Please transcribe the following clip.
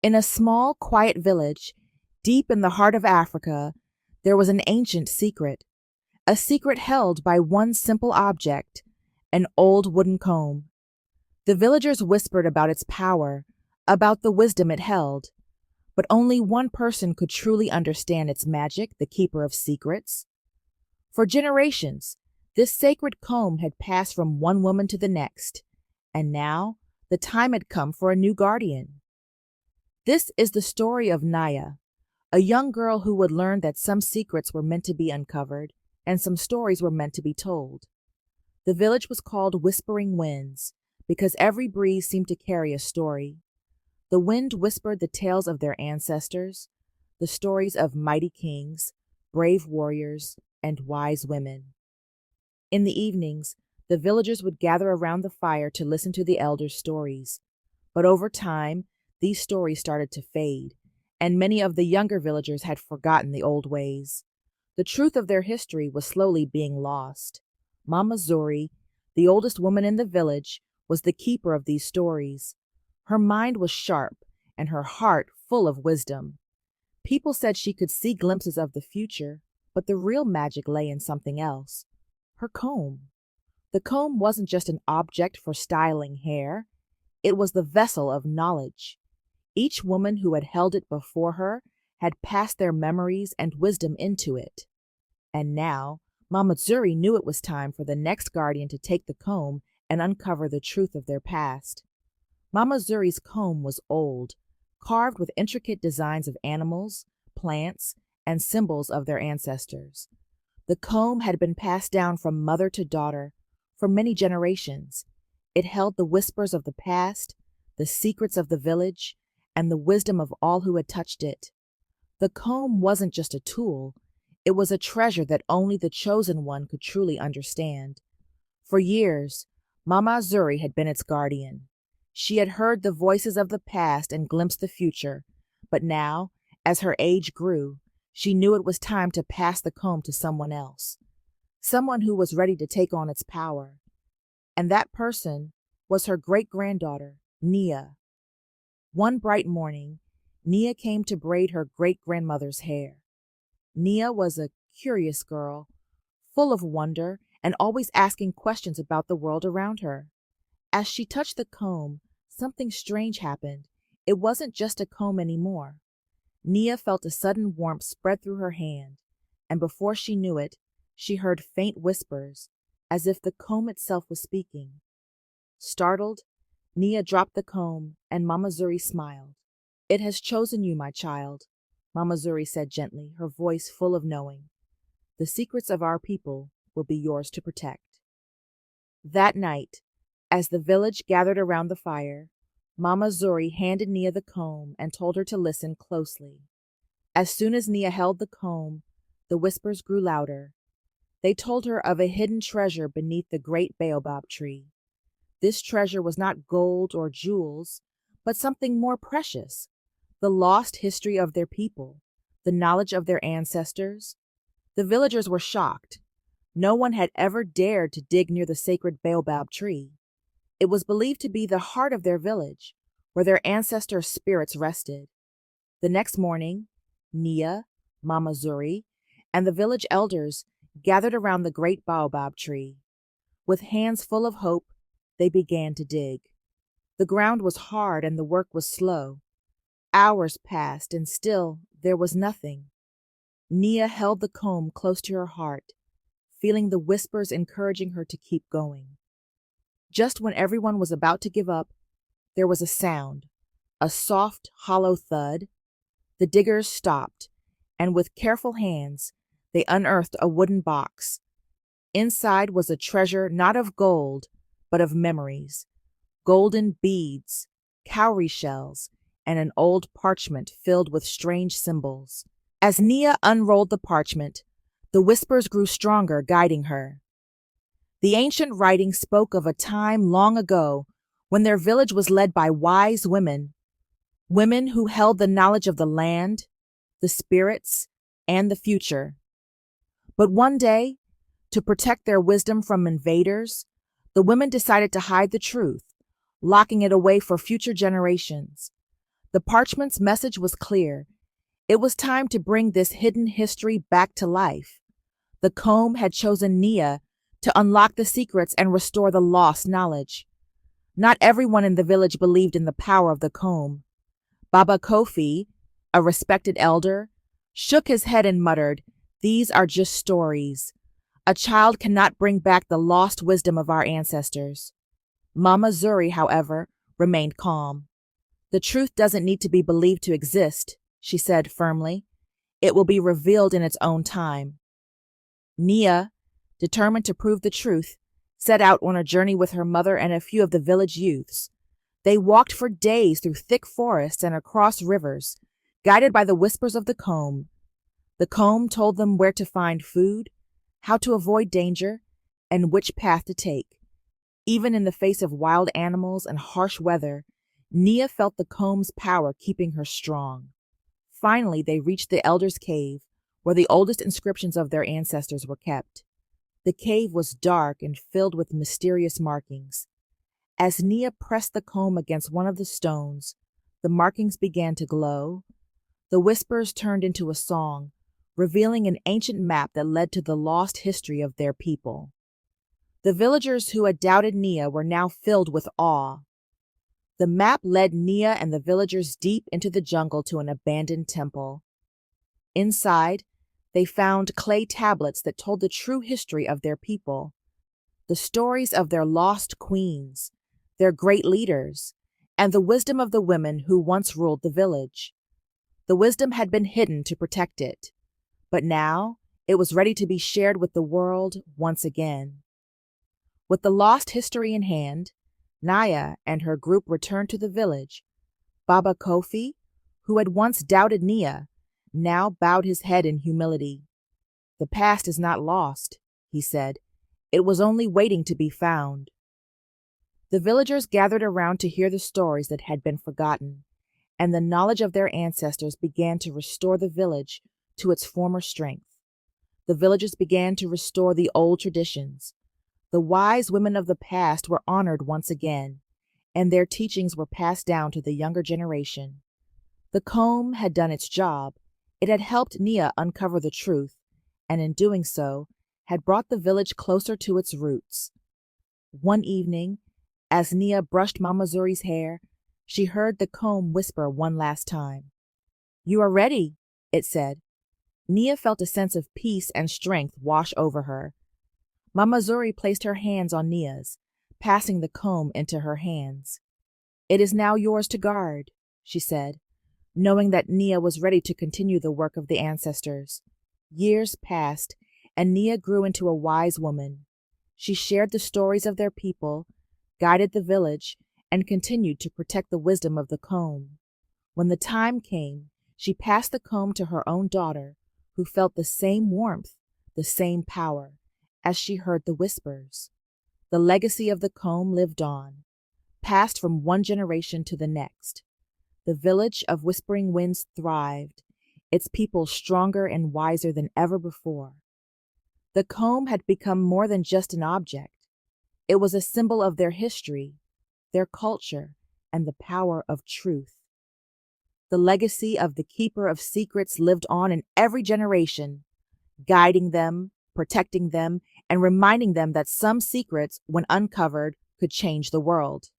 In a small, quiet village, deep in the heart of Africa, there was an ancient secret, a secret held by one simple object, an old wooden comb. The villagers whispered about its power, about the wisdom it held, but only one person could truly understand its magic, the keeper of secrets. For generations, this sacred comb had passed from one woman to the next, and now the time had come for a new guardian. This is the story of Naya, a young girl who would learn that some secrets were meant to be uncovered and some stories were meant to be told. The village was called Whispering Winds because every breeze seemed to carry a story. The wind whispered the tales of their ancestors, the stories of mighty kings, brave warriors, and wise women. In the evenings, the villagers would gather around the fire to listen to the elders' stories. But over time, these stories started to fade, and many of the younger villagers had forgotten the old ways. The truth of their history was slowly being lost. Mama Zuri, the oldest woman in the village, was the keeper of these stories. Her mind was sharp and her heart full of wisdom. People said she could see glimpses of the future, but the real magic lay in something else. Her comb. The comb wasn't just an object for styling hair. It was the vessel of knowledge. Each woman who had held it before her had passed their memories and wisdom into it. And now, Mama Zuri knew it was time for the next guardian to take the comb and uncover the truth of their past. Mama Zuri's comb was old, carved with intricate designs of animals, plants, and symbols of their ancestors. The comb had been passed down from mother to daughter for many generations. It held the whispers of the past, the secrets of the village, and the wisdom of all who had touched it. The comb wasn't just a tool, it was a treasure that only the chosen one could truly understand. For years, Mama Zuri had been its guardian. She had heard the voices of the past and glimpsed the future, but now, as her age grew, she knew it was time to pass the comb to someone else, someone who was ready to take on its power. And that person was her great-granddaughter, Nia. One bright morning, Nia came to braid her great-grandmother's hair. Nia was a curious girl, full of wonder and always asking questions about the world around her. As she touched the comb, something strange happened. It wasn't just a comb anymore. Nia felt a sudden warmth spread through her hand, and before she knew it, she heard faint whispers, as if the comb itself was speaking. Startled, Nia dropped the comb, and Mama Zuri smiled. "It has chosen you, my child," Mama Zuri said gently, her voice full of knowing. "The secrets of our people will be yours to protect." That night, as the village gathered around the fire, Mama Zuri handed Nia the comb and told her to listen closely. As soon as Nia held the comb, the whispers grew louder. They told her of a hidden treasure beneath the great baobab tree. This treasure was not gold or jewels, but something more precious, the lost history of their people, the knowledge of their ancestors. The villagers were shocked. No one had ever dared to dig near the sacred baobab tree. It was believed to be the heart of their village, where their ancestors' spirits rested. The next morning, Nia, Mama Zuri, and the village elders gathered around the great baobab tree. With hands full of hope, they began to dig. The ground was hard and the work was slow. Hours passed and still there was nothing. Nia held the comb close to her heart, feeling the whispers encouraging her to keep going. Just when everyone was about to give up, there was a sound, a soft, hollow thud. The diggers stopped, and with careful hands, they unearthed a wooden box. Inside was a treasure not of gold, but of memories, golden beads, cowrie shells, and an old parchment filled with strange symbols. As Nia unrolled the parchment, the whispers grew stronger, guiding her. The ancient writing spoke of a time long ago when their village was led by wise women, women who held the knowledge of the land, the spirits, and the future. But one day, to protect their wisdom from invaders, the women decided to hide the truth, locking it away for future generations. The parchment's message was clear. It was time to bring this hidden history back to life. The comb had chosen Nia to unlock the secrets and restore the lost knowledge. Not everyone in the village believed in the power of the comb. Baba Kofi, a respected elder, shook his head and muttered, "These are just stories. A child cannot bring back the lost wisdom of our ancestors." Mama Zuri, however, remained calm. "The truth doesn't need to be believed to exist," she said firmly. "It will be revealed in its own time." Nia, determined to prove the truth, set out on a journey with her mother and a few of the village youths. They walked for days through thick forests and across rivers, guided by the whispers of the comb. The comb told them where to find food, how to avoid danger, and which path to take. Even in the face of wild animals and harsh weather, Nia felt the comb's power keeping her strong. Finally, they reached the elders' cave, where the oldest inscriptions of their ancestors were kept. The cave was dark and filled with mysterious markings. As Nia pressed the comb against one of the stones, the markings began to glow. The whispers turned into a song, revealing an ancient map that led to the lost history of their people. The villagers who had doubted Nia were now filled with awe. The map led Nia and the villagers deep into the jungle to an abandoned temple. Inside, they found clay tablets that told the true history of their people, the stories of their lost queens, their great leaders, and the wisdom of the women who once ruled the village. The wisdom had been hidden to protect it, but now it was ready to be shared with the world once again. With the lost history in hand, Naya and her group returned to the village. Baba Kofi, who had once doubted Nia, now bowed his head in humility. "The past is not lost," he said. "It was only waiting to be found." The villagers gathered around to hear the stories that had been forgotten, and the knowledge of their ancestors began to restore the village to its former strength. The villagers began to restore the old traditions. The wise women of the past were honored once again, and their teachings were passed down to the younger generation. The comb had done its job. It had helped Nia uncover the truth, and in doing so, had brought the village closer to its roots. One evening, as Nia brushed Mama Zuri's hair, she heard the comb whisper one last time. "You are ready," it said. Nia felt a sense of peace and strength wash over her. Mama Zuri placed her hands on Nia's, passing the comb into her hands. "It is now yours to guard," she said, knowing that Nia was ready to continue the work of the ancestors. Years passed, and Nia grew into a wise woman. She shared the stories of their people, guided the village, and continued to protect the wisdom of the comb. When the time came, she passed the comb to her own daughter, who felt the same warmth, the same power, as she heard the whispers. The legacy of the comb lived on, passed from one generation to the next. The village of Whispering Winds thrived, its people stronger and wiser than ever before. The comb had become more than just an object. It was a symbol of their history, their culture, and the power of truth. The legacy of the Keeper of Secrets lived on in every generation, guiding them, protecting them, and reminding them that some secrets, when uncovered, could change the world.